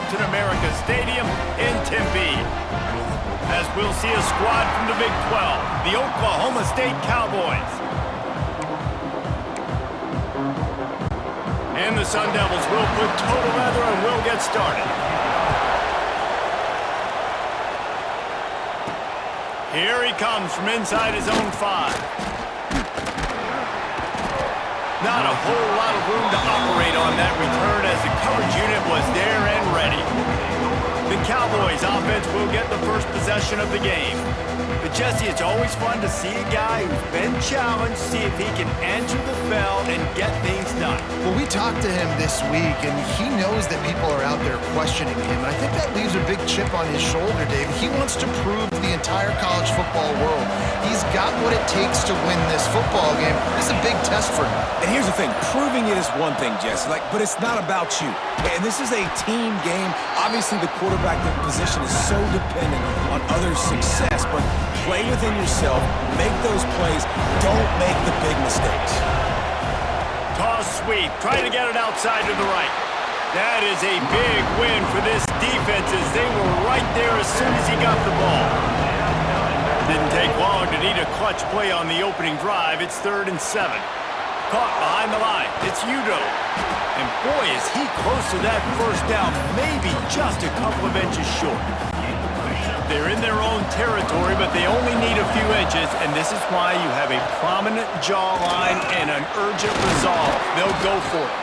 Captain America Stadium in Tempe. As we'll see a squad from the Big 12, the Oklahoma State Cowboys. And the Sun Devils will put total leather and will get started. Here he comes from inside his own 5. Not a whole lot of room to operate on that return as the coverage unit was there and ready. The Cowboys offense will get the first possession of the game. But Jesse, it's always fun to see a guy who's been challenged, see if he can answer the bell and get things done. Well, we talked to him this week, and he knows that people are out there questioning him. And I think that leaves a big chip on his shoulder, Dave. He wants to prove to the entire college football world he's got what it takes to win this football game. This is a big test for him. And here's the thing. Proving it is one thing, Jesse, but it's not about you. And this is a team game. Obviously, the quarterback position is so dependent on others' success, but play within yourself, make those plays, don't make the big mistakes. Toss sweep, trying to get it outside to the right. That is a big win for this defense as they were right there as soon as he got the ball. Didn't take long to need a clutch play on the opening drive. It's 3rd and 7. Caught behind the line. It's Udo. And boy, is he close to that first down, maybe just a couple of inches short. They're in their own territory, but they only need a few inches, and this is why you have a prominent jawline and an urgent resolve. They'll go for it.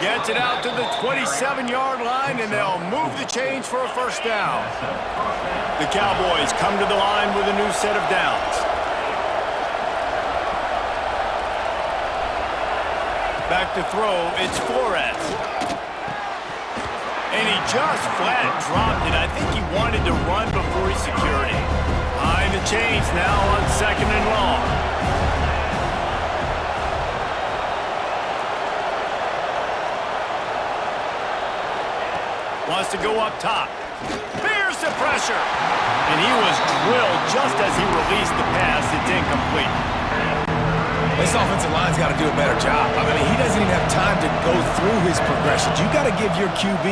Gets it out to the 27-yard line, and they'll move the chains for a first down. The Cowboys come to the line with a new set of downs. Back to throw, it's Flores. And he just flat dropped it. I think he wanted to run before he secured it. Behind the chains now on 2nd and long. Wants to go up top. Here's the pressure. And he was drilled just as he released the pass. It's incomplete. This offensive line's got to do a better job. I mean, he doesn't even have time to go through his progressions. You got to give your QB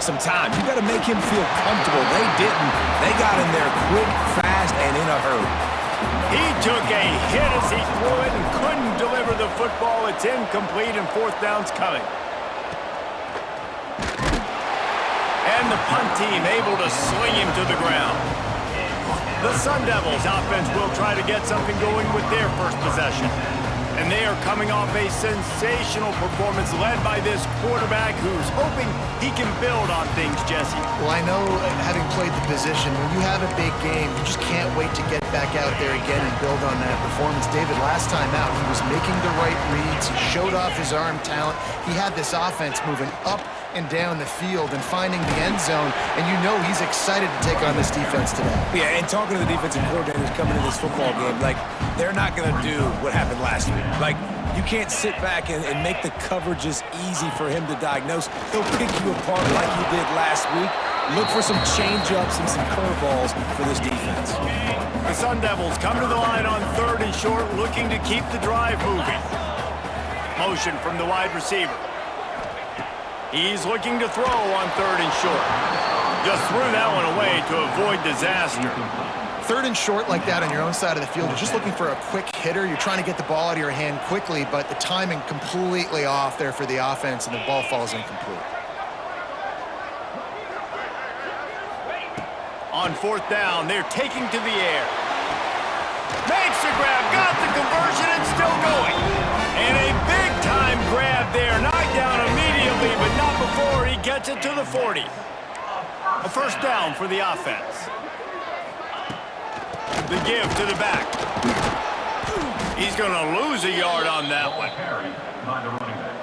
some time. You got to make him feel comfortable. They didn't. They got in there quick, fast, and in a hurry. He took a hit as he threw it and couldn't deliver the football. It's incomplete and 4th down's coming. And the punt team able to sling him to the ground. The Sun Devils offense will try to get something going with their first possession. And they are coming off a sensational performance led by this quarterback who's hoping he can build on things, Jesse. Well, I know, having played the position, when you have a big game, you just can't wait to get back out there again and build on that performance. David, last time out, he was making the right reads. He showed off his arm talent. He had this offense moving up and down the field and finding the end zone, and you know he's excited to take on this defense today. Yeah, and talking to the defensive coordinators coming into this football game, they're not going to do what happened last week. You can't sit back and make the coverages easy for him to diagnose. He'll pick you apart like he did last week. Look for some change-ups and some curveballs for this defense. The Sun Devils come to the line on 3rd and short, looking to keep the drive moving. Motion from the wide receiver. He's looking to throw on 3rd and short. Just threw that one away to avoid disaster. 3rd and short like that on your own side of the field, you're just looking for a quick hitter. You're trying to get the ball out of your hand quickly, but the timing completely off there for the offense, and the ball falls incomplete. On 4th down, they're taking to the air. Makes the grab, got the conversion, and still going. And a big-time grab there. Knocked down immediately, but not before he gets it to the 40. A first down for the offense. The give to the back. He's going to lose a yard on that one.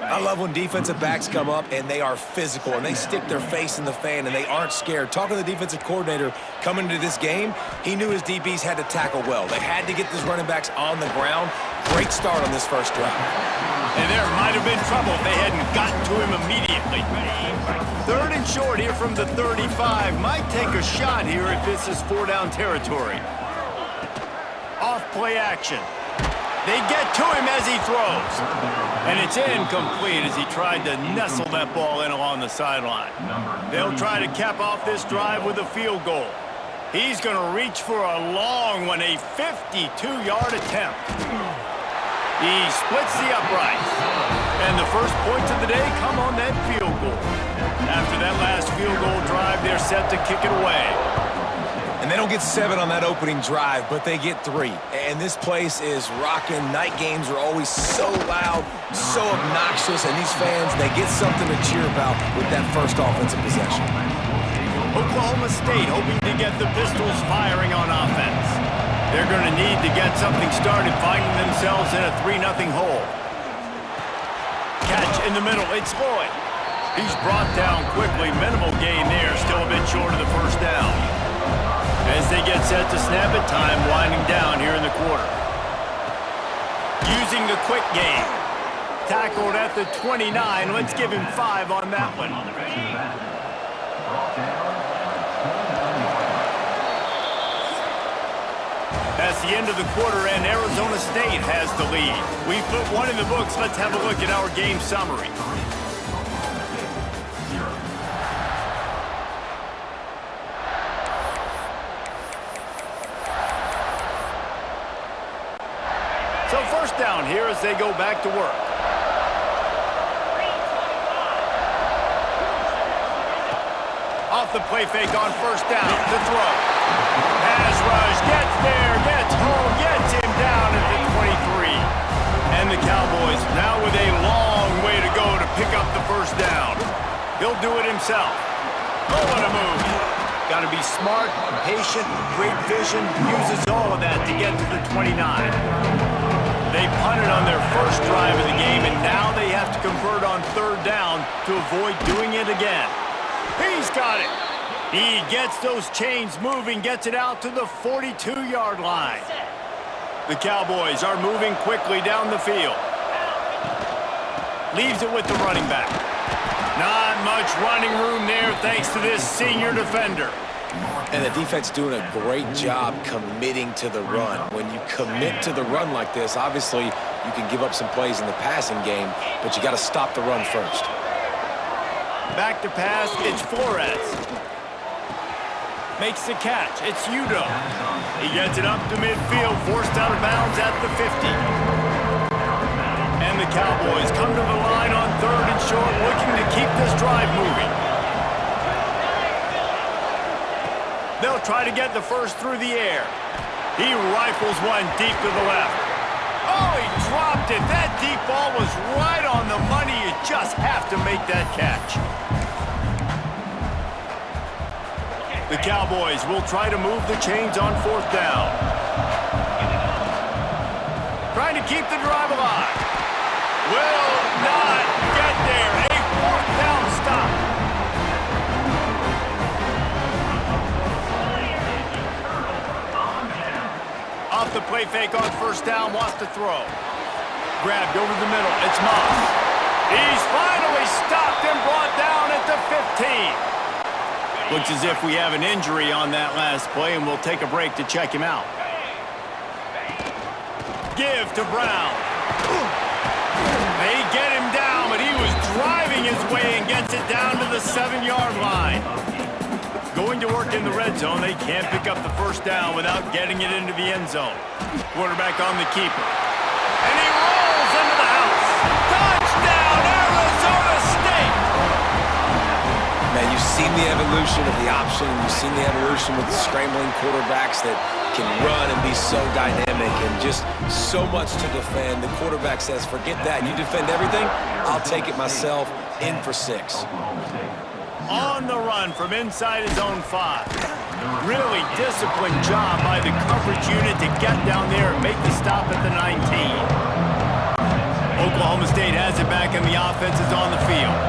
I love when defensive backs come up and they are physical and they stick their face in the fan and they aren't scared. Talking to the defensive coordinator coming into this game, he knew his DBs had to tackle well. They had to get these running backs on the ground. Great start on this first drive. And there might have been trouble if they hadn't gotten to him immediately. 3rd and short here from the 35. Might take a shot here if this is 4-down territory. Off play action. They get to him as he throws. And it's incomplete as he tried to nestle that ball in along the sideline. They'll try to cap off this drive with a field goal. He's going to reach for a long one, a 52-yard attempt. He splits the uprights. And the first points of the day come on that field goal. After that last field goal drive, they're set to kick it away. And they don't get 7 on that opening drive, but they get 3. And this place is rocking. Night games are always so loud, so obnoxious, and these fans, they get something to cheer about with that first offensive possession. Oklahoma State hoping to get the Pistols firing on offense. They're going to need to get something started, finding themselves in a 3-0 hole. Catch in the middle, it's Lloyd. He's brought down quickly, minimal gain there, still a bit short of the first down. As they get set to snap it, time winding down here in the quarter. Using the quick game. Tackled at the 29. Let's give him 5 on that one. That's the end of the quarter, and Arizona State has the lead. We've put 1 in the books. Let's have a look at our game summary. So first down here as they go back to work. Off the play fake on first down to throw. Pass rush, gets there, gets home, gets him down at the 23. And the Cowboys now with a long way to go to pick up the first down. He'll do it himself. Oh, what a move. Got to be smart, patient, great vision, uses all of that to get to the 29. They punted on their first drive of the game, and now they have to convert on third down to avoid doing it again. He's got it. He gets those chains moving, gets it out to the 42-yard line. The Cowboys are moving quickly down the field. Leaves it with the running back. Not much running room there thanks to this senior defender. And the defense doing a great job committing to the run. When you commit to the run like this, obviously you can give up some plays in the passing game, but you got to stop the run first. Back to pass, it's Flores. Makes the catch, it's Udo. He gets it up to midfield, forced out of bounds at the 50. And the Cowboys come to the line on third and short, looking to keep this drive moving. They'll try to get the first through the air. He rifles one deep to the left. Oh, he dropped it. That deep ball was right on the money. You just have to make that catch. The Cowboys will try to move the chains on fourth down. Trying to keep the drive alive. Will not get there. A fourth down stop. Off the play fake on first down, wants to throw. Grabbed over the middle, it's Moss. He's finally stopped and brought down at the 15. Looks as if we have an injury on that last play, and we'll take a break to check him out. Give to Brown. They get him down, but he was driving his way and gets it down to the 7-yard line. Going to work in the red zone, they can't pick up the first down without getting it into the end zone. Quarterback on the keeper. And he rolls into the house. Touchdown, Arizona State! Man, you've seen the evolution of the option, and you've seen the evolution with the scrambling quarterbacks that can run and be so dynamic and just so much to defend. The quarterback says, forget that. You defend everything, I'll take it myself. In for 6. On the run from inside his own 5. Really disciplined job by the coverage unit to get down there and make the stop at the 19. Oklahoma State has it back and the offense is on the field.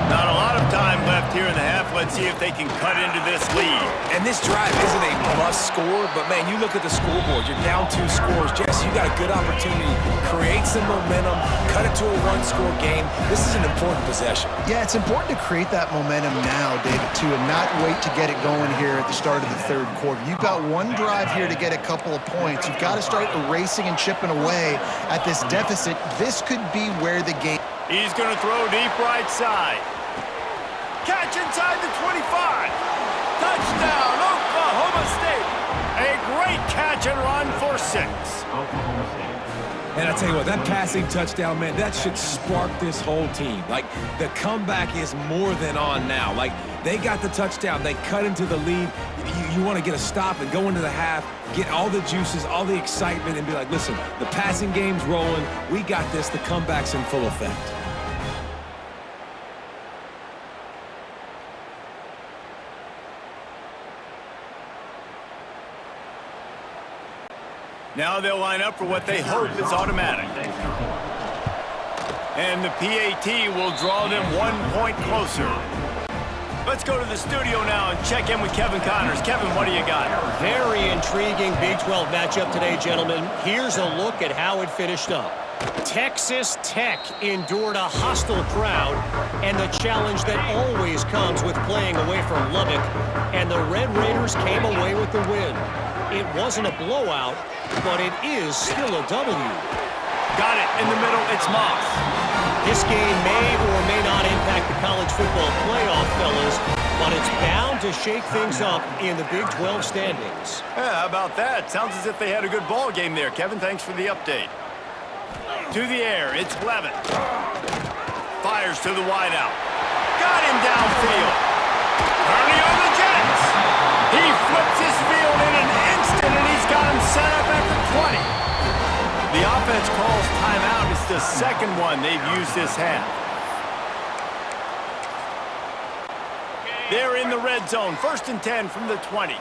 Not a lot of time left here in the half. Let's see if they can cut into this lead. And this drive isn't a must score, but man, you look at the scoreboard, you're down 2 scores. Jesse, you got a good opportunity. Create some momentum, cut it to a 1-score game. This is an important possession. Yeah, it's important to create that momentum now, David, too, and not wait to get it going here at the start of the third quarter. You've got one drive here to get a couple of points. You've got to start erasing and chipping away at this deficit. This could be where the game... He's going to throw deep right side. Catch inside the 25. Touchdown, Oklahoma State. A great catch and run for 6. And I tell you what, that passing touchdown, man, that should spark this whole team. Like, the comeback is more than on now. Like, they got the touchdown. They cut into the lead. You want to get a stop and go into the half, get all the juices, all the excitement, and be like, listen, the passing game's rolling. We got this. The comeback's in full effect. Now they'll line up for what they hope is automatic. And the PAT will draw them 1 point closer. Let's go to the studio now and check in with Kevin Connors. Kevin, what do you got? Very intriguing Big 12 matchup today, gentlemen. Here's a look at how it finished up. Texas Tech endured a hostile crowd and the challenge that always comes with playing away from Lubbock, and the Red Raiders came away with the win. It wasn't a blowout, but it is still a W. Got it. In the middle, it's Moss. This game may or may not impact the college football playoff, fellas, but it's bound to shake things up in the Big 12 standings. Yeah, how about that? Sounds as if they had a good ball game there. Kevin, thanks for the update. To the air, it's Levin. Fires to the wideout. Got him downfield. Early on the Jets. He flips his field in an instant, and he's got him set up at the 20. The offense calls timeout. It's the second one they've used this half. They're in the red zone. 1st and 10 from the 20.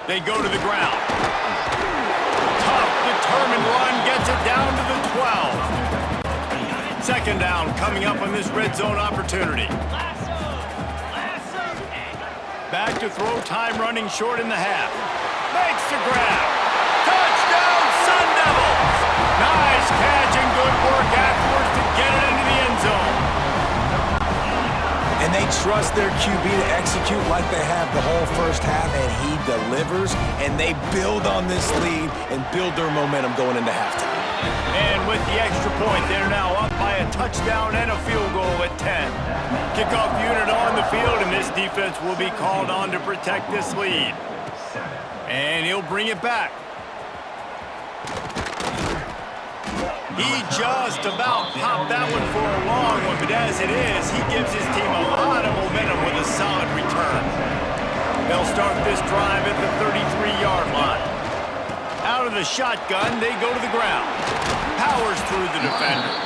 They go to the ground. Tough, determined run gets it down to the 12. 2nd down coming up on this red zone opportunity. Back to throw, time running short in the half. Makes the grab. Touchdown, Sun Devils! Nice catch and good work afterwards to get it into the end zone. And they trust their QB to execute like they have the whole first half, and he delivers, and they build on this lead and build their momentum going into halftime. And with the extra point, they're now up by a touchdown and a field goal at 10. Kickoff unit on the field, and this defense will be called on to protect this lead. And he'll bring it back. He just about popped that one for a long one, but as it is, he gives his team a lot of momentum with a solid return. They'll start this drive at the 33-yard line. Out of the shotgun, they go to the ground. Powers through the defender.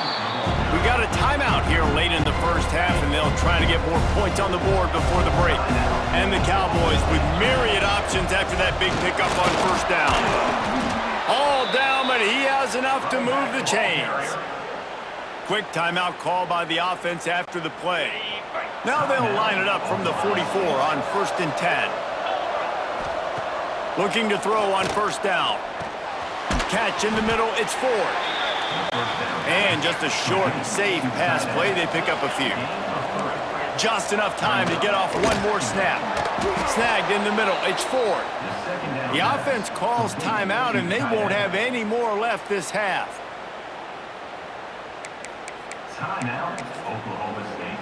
We got a timeout here late in the first half, and they'll try to get more points on the board before the break. And the Cowboys with myriad options after that big pickup on 1st down. All down, but he has enough to move the chains. Quick timeout call by the offense after the play. Now they'll line it up from the 44 on 1st and 10. Looking to throw on 1st down. Catch in the middle, it's Ford. And just a short and safe pass play, they pick up a few. Just enough time to get off one more snap. Snagged in the middle, it's Ford. The offense calls timeout, and they won't have any more left this half. Timeout, Oklahoma State.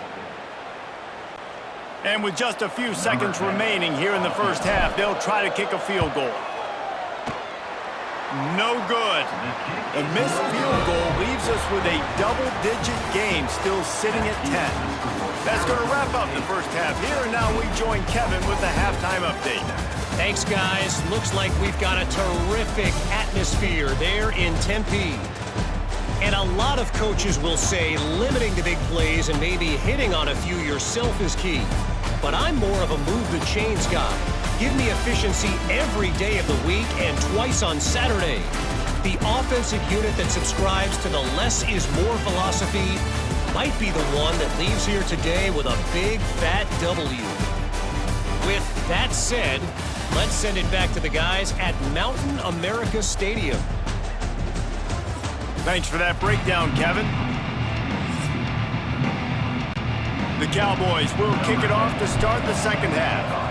And with just a few seconds remaining here in the first half, they'll try to kick a field goal. No good. A missed field goal leaves us with a double-digit game still sitting at 10. That's going to wrap up the first half here, and now we join Kevin with the halftime update. Thanks, guys. Looks like we've got a terrific atmosphere there in Tempe. And a lot of coaches will say limiting the big plays and maybe hitting on a few yourself is key. But I'm more of a move the chains guy. Give me efficiency every day of the week and twice on Saturday. The offensive unit that subscribes to the less is more philosophy might be the one that leaves here today with a big, fat W. With that said, let's send it back to the guys at Mountain America Stadium. Thanks for that breakdown, Kevin. The Cowboys will kick it off to start the second half.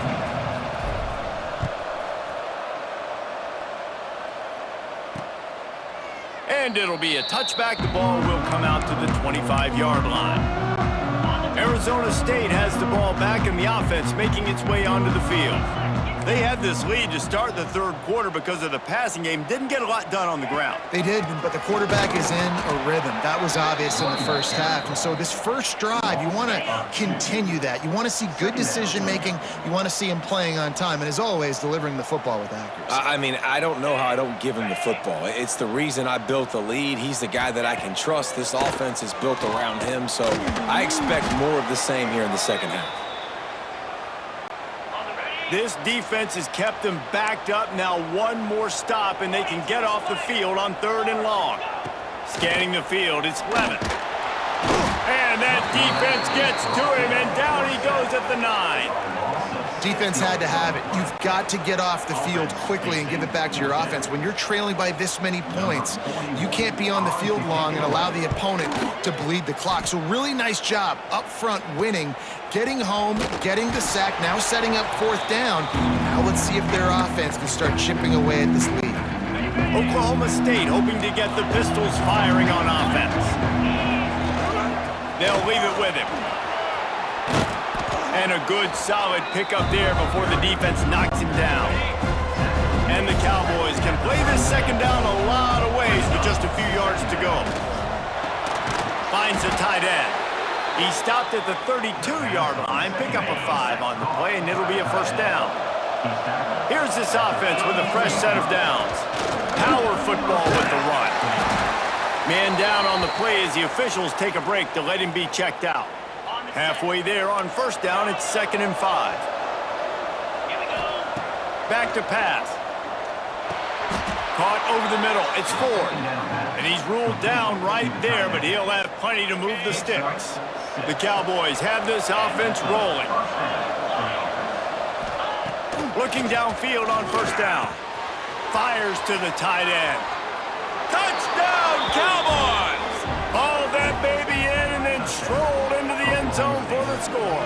And it'll be a touchback. The ball will come out to the 25-yard line. Arizona State has the ball back in the offense, making its way onto the field. They had this lead to start the third quarter because of the passing game. Didn't get a lot done on the ground. They did, but the quarterback is in a rhythm. That was obvious in the first half. And so this first drive, you want to continue that. You want to see good decision-making. You want to see him playing on time. And as always, delivering the football with accuracy. I mean, I don't know how I don't give him the football. It's the reason I built the lead. He's the guy that I can trust. This offense is built around him. So I expect more of the same here in the second half. This defense has kept them backed up. Now one more stop, and they can get off the field on 3rd and long. Scanning the field, it's Levin. And that defense gets to him, and down he goes at the 9. Defense had to have it. You've got to get off the field quickly and give it back to your offense. When you're trailing by this many points, you can't be on the field long and allow the opponent to bleed the clock. So really nice job up front winning, getting home, getting the sack, now setting up 4th down. Now let's see if their offense can start chipping away at this lead. Oklahoma State hoping to get the Pistols firing on offense. They'll leave it with him. And a good, solid pickup there before the defense knocks him down. And the Cowboys can play this second down a lot of ways with just a few yards to go. Finds a tight end. He stopped at the 32-yard line. Pick up a 5 on the play, and it'll be a 1st down. Here's this offense with a fresh set of downs. Power football with the run. Man down on the play as the officials take a break to let him be checked out. Halfway there on 1st down, it's 2nd and 5. Back to pass. Caught over the middle. It's Ford. And he's ruled down right there, but he'll have plenty to move the sticks. The Cowboys have this offense rolling. Looking downfield on 1st down. Fires to the tight end. Touchdown, Cowboys! Hauled that baby in and then strolled into the end zone for the score.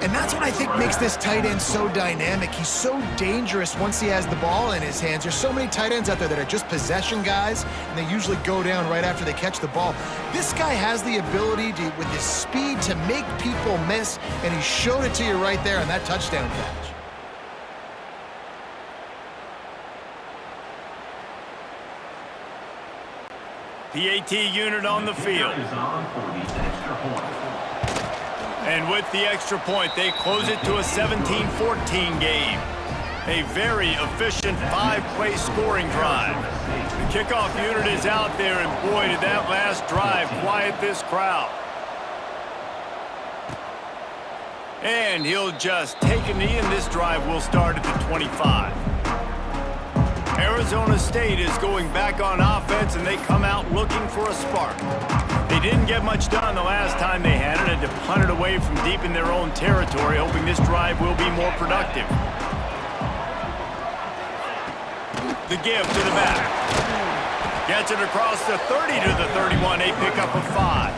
And that's what I think makes this tight end so dynamic. He's so dangerous once he has the ball in his hands. There's so many tight ends out there that are just possession guys, and they usually go down right after they catch the ball. This guy has the ability to, with his speed, to make people miss, and he showed it to you right there on that touchdown catch. PAT unit on the field. And with the extra point, they close it to a 17-14 game. A very efficient 5-play scoring drive. The kickoff unit is out there, and boy, did that last drive quiet this crowd. And he'll just take a knee, and this drive will start at the 25. Arizona State is going back on offense, and they come out looking for a spark. They didn't get much done the last time they had it, and to punt it away from deep in their own territory, hoping this drive will be more productive. The give to the back. Gets it across the 30 to the 31. They pick up a 5.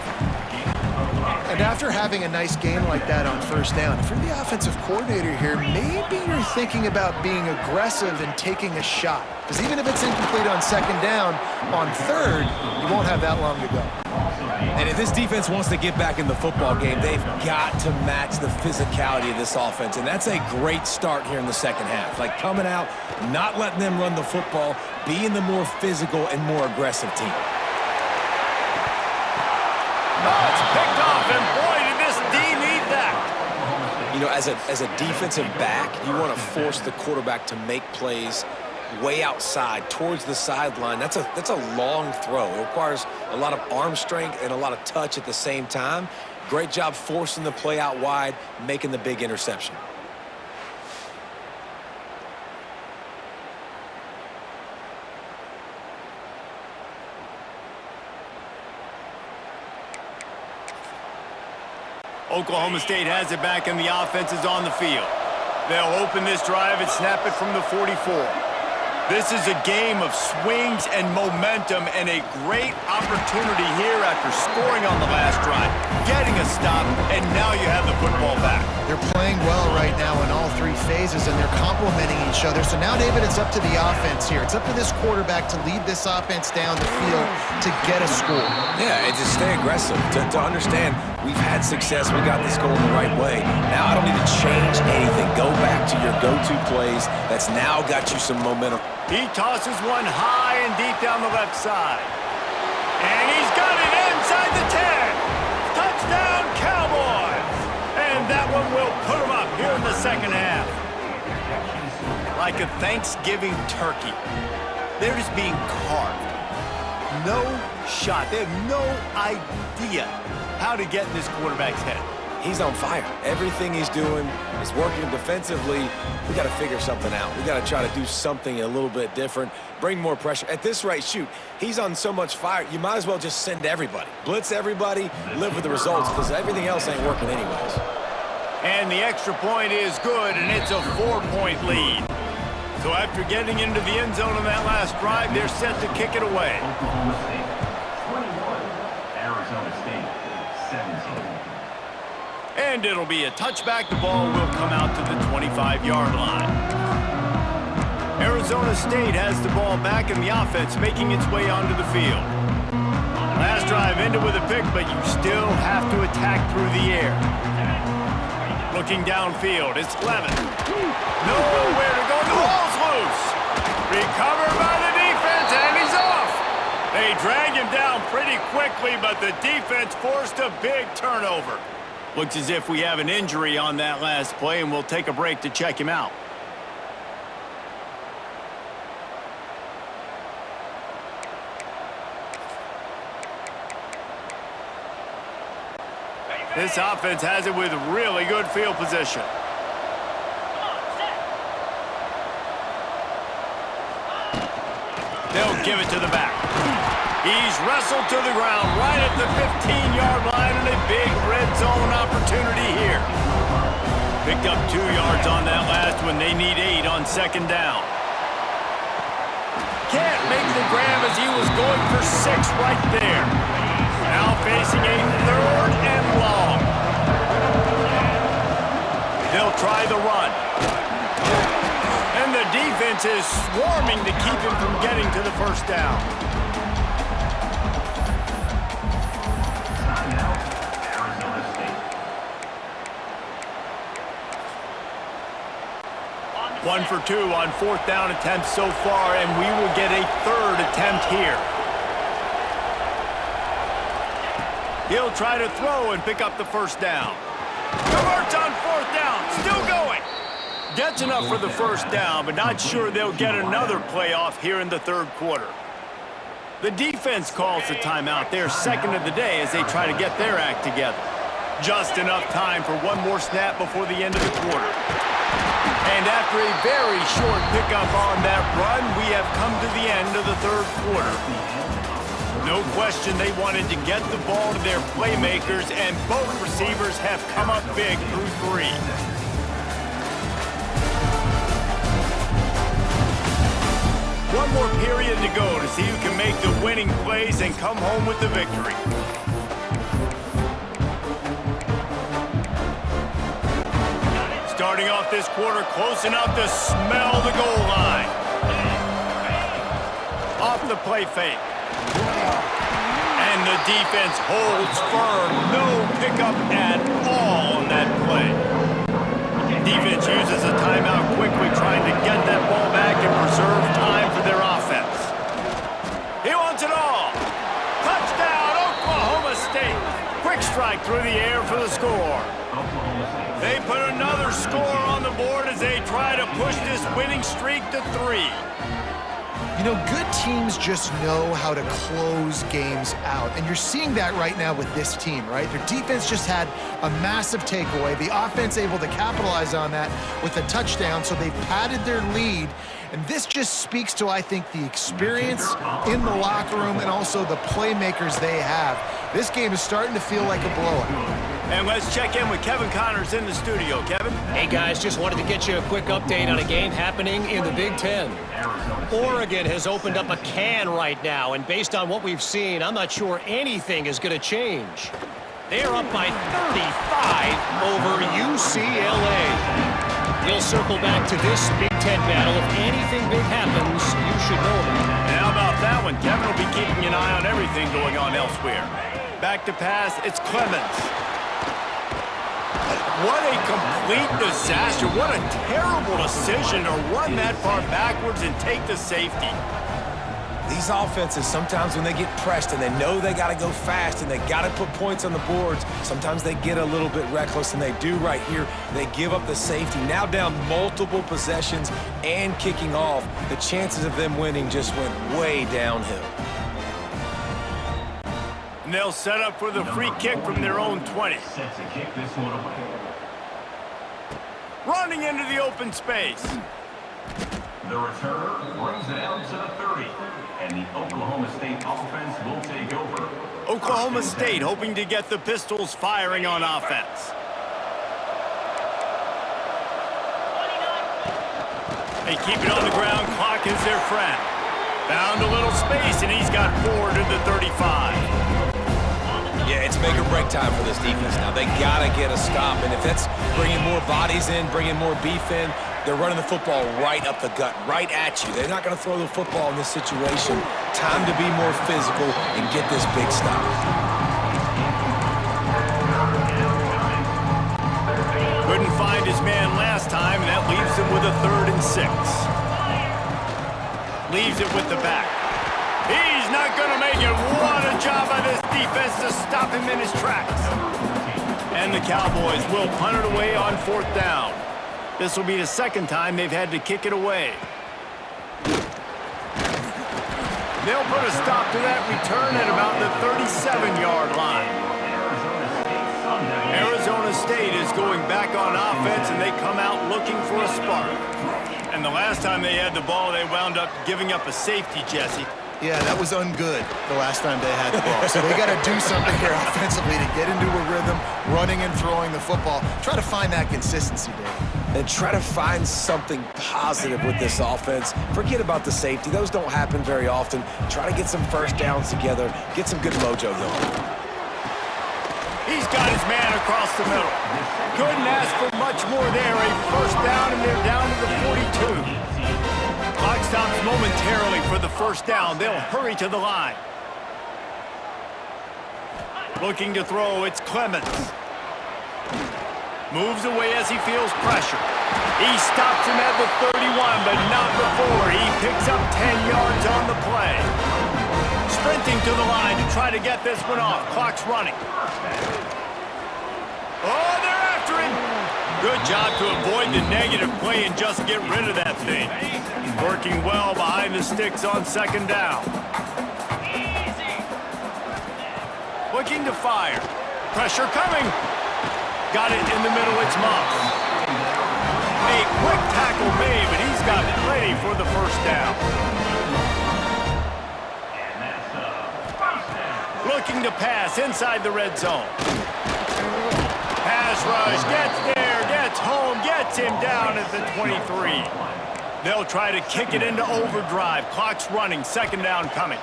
And after having a nice game like that on 1st down, if you're the offensive coordinator here, maybe you're thinking about being aggressive and taking a shot. Because even if it's incomplete on 2nd down, on 3rd, you won't have that long to go. And if this defense wants to get back in the football game, they've got to match the physicality of this offense. And that's a great start here in the second half. Like coming out, not letting them run the football, being the more physical and more aggressive team. It's picked off, and boy, did this D need that. You know, as a defensive back, you want to force the quarterback to make plays way outside towards the sideline. That's a long throw. It requires a lot of arm strength and a lot of touch at the same time. Great job forcing the play out wide, making the big interception. Oklahoma State has it back and the offense is on the field. They'll open this drive and snap it from the 44. This is a game of swings and momentum and a great opportunity here after scoring on the last drive, getting a stop, and now you have the football back. They're playing well right now in all three phases, and they're complementing each other. So now, David, it's up to the offense here. It's up to this quarterback to lead this offense down the field to get a score. Yeah, and to stay aggressive, to understand we've had success, we got this going the right way. Now I don't need to change anything. Go back to your go-to plays. That's now got you some momentum. He tosses one high and deep down the left side. And he's got it inside the 10. Touchdown, Cowboys! And that one will put him up here in the second half. Like a Thanksgiving turkey, they're just being carved. No shot. They have no idea how to get in this quarterback's head. He's on fire. Everything he's doing is working defensively. We got to figure something out. We got to try to do something a little bit different, bring more pressure. At this rate, shoot, he's on so much fire, you might as well just send everybody. Blitz everybody, live with the results, because everything else ain't working anyways. And the extra point is good, and it's a 4-point lead. So after getting into the end zone on that last drive, they're set to kick it away. Oklahoma State 21, Arizona State 17. And it'll be a touchback. The ball will come out to the 25-yard line. Arizona State has the ball back and the offense making its way onto the field. Last drive ended with a pick, but you still have to attack through the air. Looking downfield, it's Levin. Nowhere to go. The ball's loose. Recovered by the defense, and he's off. They drag him down pretty quickly, but the defense forced a big turnover. Looks as if we have an injury on that last play, and we'll take a break to check him out. This offense has it with really good field position. They'll give it to the back. He's wrestled to the ground right at the 15-yard line, and a big red zone opportunity here. Picked up 2 yards on that last one. They need 8 on second down. Can't make the grab as he was going for 6 right there. Now facing a 3rd and long. They'll try the run. And the defense is swarming to keep him from getting to the first down. Arizona State. 1 for 2 on 4th down attempts so far, and we will get a 3rd attempt here. He'll try to throw and pick up the first down. Converts on 4th down, still going. Gets enough for the first down, but not sure they'll get another playoff here in the 3rd quarter. The defense calls the timeout. They're second of the day as they try to get their act together. Just enough time for one more snap before the end of the quarter. And after a very short pickup on that run, we have come to the end of the 3rd quarter. No question they wanted to get the ball to their playmakers, and both receivers have come up big through 3. One more period to go to see who can make the winning plays and come home with the victory. Starting off this quarter close enough to smell the goal line. Off the play fake. And the defense holds firm. No pickup at all on that play. Defense uses a timeout quickly, trying to get that ball back and preserve time for their offense. He wants it all. Touchdown, Oklahoma State. Quick strike through the air for the score. They put another score on the board as they try to push this winning streak to 3. You know, good teams just know how to close games out. And you're seeing that right now with this team, right? Their defense just had a massive takeaway. The offense able to capitalize on that with a touchdown, so they've padded their lead. And this just speaks to, I think, the experience in the locker room and also the playmakers they have. This game is starting to feel like a blowout. And let's check in with Kevin Connors in the studio. Kevin? Hey, guys, just wanted to get you a quick update on a game happening in the Big Ten. Oregon has opened up a can right now, and based on what we've seen, I'm not sure anything is going to change. They're up by 35 over UCLA. We'll circle back to this Big Ten battle. If anything big happens, you should know about it. And how about that one? Kevin will be keeping an eye on everything going on elsewhere. Back to pass, it's Clemens. What a complete disaster. What a terrible decision to run that far backwards and take the safety. These offenses, sometimes when they get pressed and they know they got to go fast and they got to put points on the boards, sometimes they get a little bit reckless, and they do right here. They give up the safety. Now down multiple possessions and kicking off, the chances of them winning just went way downhill. And they'll set up for the free kick from their own 20. Set to kick this one away. Running into the open space. The returner brings it out to the 30. And the Oklahoma State offense will take over. Oklahoma State hoping to get the Pistols firing on offense. They keep it on the ground. Clock is their friend. Found a little space, and he's got forward to the 35. Yeah, it's make or break time for this defense now. They got to get a stop, and if that's bringing more bodies in, bringing more beef in, they're running the football right up the gut, right at you. They're not going to throw the football in this situation. Time to be more physical and get this big stop. Couldn't find his man last time, and that leaves him with a 3rd and 6. Leaves it with the back. He's not going to make it. What a job by this defense to stop him in his tracks. And the Cowboys will punt it away on 4th down. This will be the 2nd time they've had to kick it away. They'll put a stop to that return at about the 37-yard line. Arizona State is going back on offense, and they come out looking for a spark. And the last time they had the ball, they wound up giving up a safety, Jesse. Yeah, that was ungood the last time they had the ball. So they got to do something here offensively to get into a rhythm, running and throwing the football. Try to find that consistency, Dave. And try to find something positive with this offense. Forget about the safety. Those don't happen very often. Try to get some first downs together. Get some good mojo going. He's got his man across the middle. Couldn't ask for much more there. A 1st down, and they're down to the 42. Clock stops momentarily for the 1st down. They'll hurry to the line. Looking to throw, it's Clemens. Moves away as he feels pressure. He stops him at the 31, but not before. He picks up 10 yards on the play. Sprinting to the line to try to get this one off. Clock's running. Oh, they're after him. Good job to avoid the negative play and just get rid of that thing. Working well behind the sticks on 2nd down. Looking to fire. Pressure coming. Got it in the middle, it's Moss. A quick tackle made, but he's got plenty for the 1st down. Looking to pass inside the red zone. Pass rush, gets there, gets home, gets him down at the 23. They'll try to kick it into overdrive. Clock's running, 2nd down coming.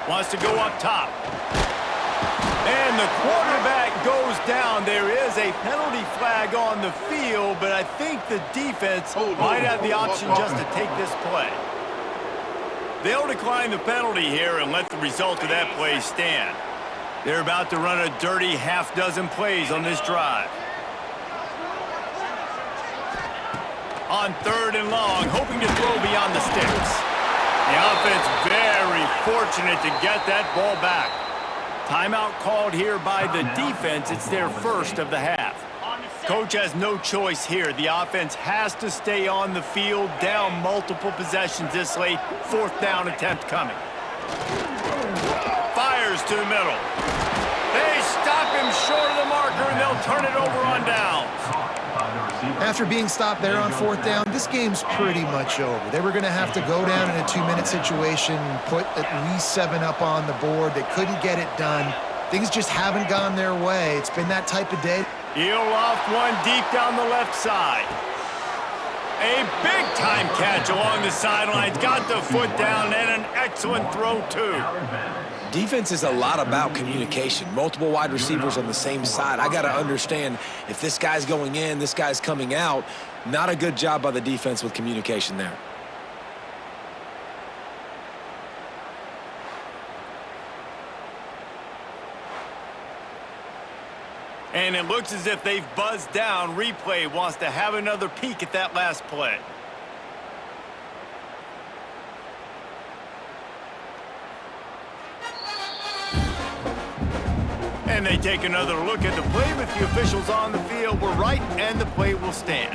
Wants to go up top. And the quarterback goes down. There is a penalty flag on the field, but I think the defense might have the option just to take this play. They'll decline the penalty here and let the result of that play stand. They're about to run a dirty half-dozen plays on this drive. On 3rd and long, hoping to throw beyond the sticks. The offense very fortunate to get that ball back. Timeout called here by the defense. It's their 1st of the half. Coach has no choice here. The offense has to stay on the field, down multiple possessions this late. 4th down attempt coming. Fires to the middle. They stop him short of the marker, and they'll turn it over on downs. After being stopped there on 4th down, this game's pretty much over. They were going to have to go down in a 2-minute situation, put at least 7 up on the board. They couldn't get it done. Things just haven't gone their way. It's been that type of day. He'll off one deep down the left side. A big-time catch along the sidelines. Got the foot down and an excellent throw, too. Defense is a lot about communication. Multiple wide receivers on the same side. I got to understand if this guy's going in, this guy's coming out. Not a good job by the defense with communication there. And it looks as if they've buzzed down. Replay wants to have another peek at that last play. And they take another look at the play, but the officials on the field were right, and the play will stand.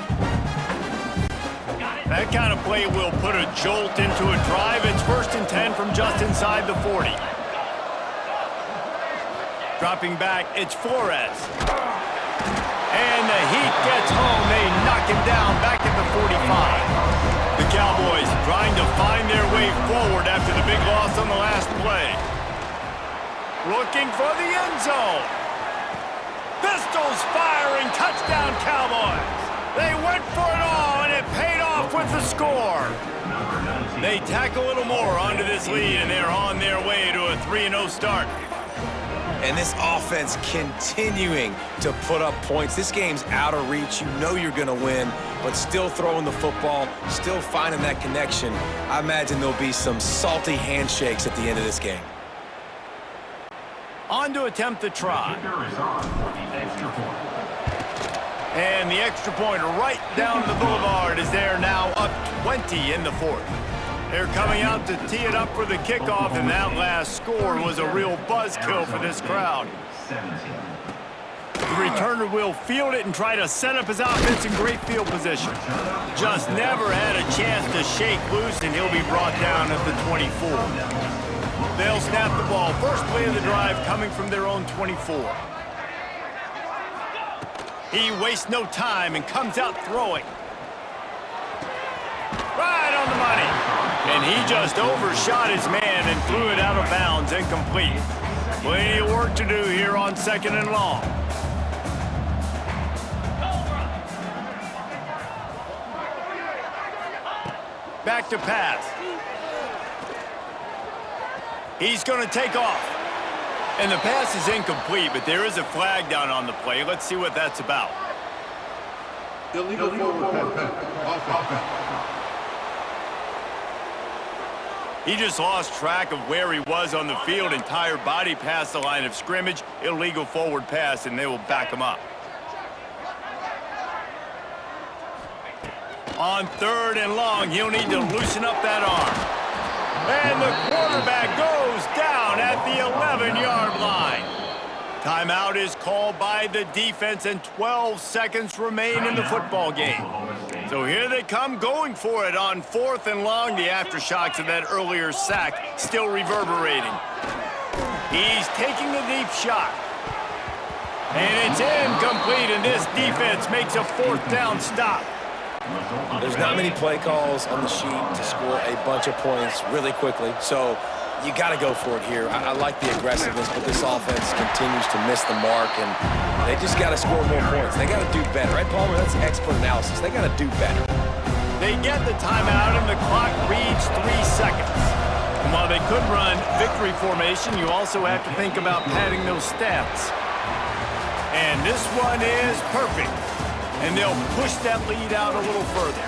That kind of play will put a jolt into a drive. It's 1st and 10 from just inside the 40. Dropping back, it's Flores. And the Heat gets home. They knock him down back at the 45. The Cowboys trying to find their way forward after the big loss on the last play. Looking for the end zone. Pistols firing, touchdown Cowboys. They went for it all, and it paid off with the score. They tack a little more onto this lead, and they're on their way to a 3-0 start. And this offense continuing to put up points. This game's out of reach. You know you're going to win, but still throwing the football, still finding that connection. I imagine there'll be some salty handshakes at the end of this game. On to attempt the try. And the extra point right down the boulevard is there now up 20 in the 4th. They're coming out to tee it up for the kickoff, and that last score was a real buzzkill for this crowd. The returner will field it and try to set up his offense in great field position. Just never had a chance to shake loose, and he'll be brought down at the 24. They'll snap the ball. First play of the drive coming from their own 24. He wastes no time and comes out throwing. Right on the money. And he just overshot his man and threw it out of bounds, incomplete. Plenty of work to do here on 2nd and long. Back to pass. He's going to take off. And the pass is incomplete, but there is a flag down on the play. Let's see what that's about. Illegal forward pass. He just lost track of where he was on the field. Entire body past the line of scrimmage. Illegal forward pass, and they will back him up. On 3rd and long, he'll need to loosen up that arm. And the quarterback goes down at the 11-yard line. Timeout is called by the defense, and 12 seconds remain in the football game. So here they come going for it on 4th and long. The aftershocks of that earlier sack still reverberating. He's taking the deep shot. And it's incomplete, and this defense makes a 4th down stop. There's not many play calls on the sheet to score a bunch of points really quickly, so you got to go for it here. I like the aggressiveness, but this offense continues to miss the mark, and they just got to score more points. They got to do better. Right, Palmer? That's expert analysis. They got to do better. They get the timeout, and the clock reads 3 seconds. And while they could run victory formation, you also have to think about padding those stats. And this one is perfect. And they'll push that lead out a little further.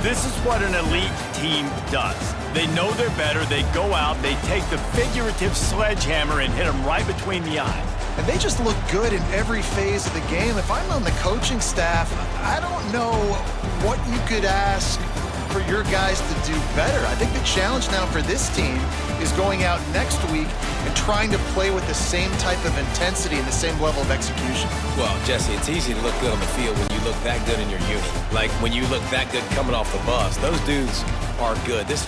This is what an elite team does. They know they're better. They go out. They take the figurative sledgehammer and hit them right between the eyes. And they just look good in every phase of the game. If I'm on the coaching staff, I don't know what you could ask for your guys to do better. I think the challenge now for this team is going out next week and trying to play with the same type of intensity and the same level of execution. Well, Jesse, it's easy to look good on the field when you look that good in your unit. Like when you look that good coming off the bus. Those dudes are good. This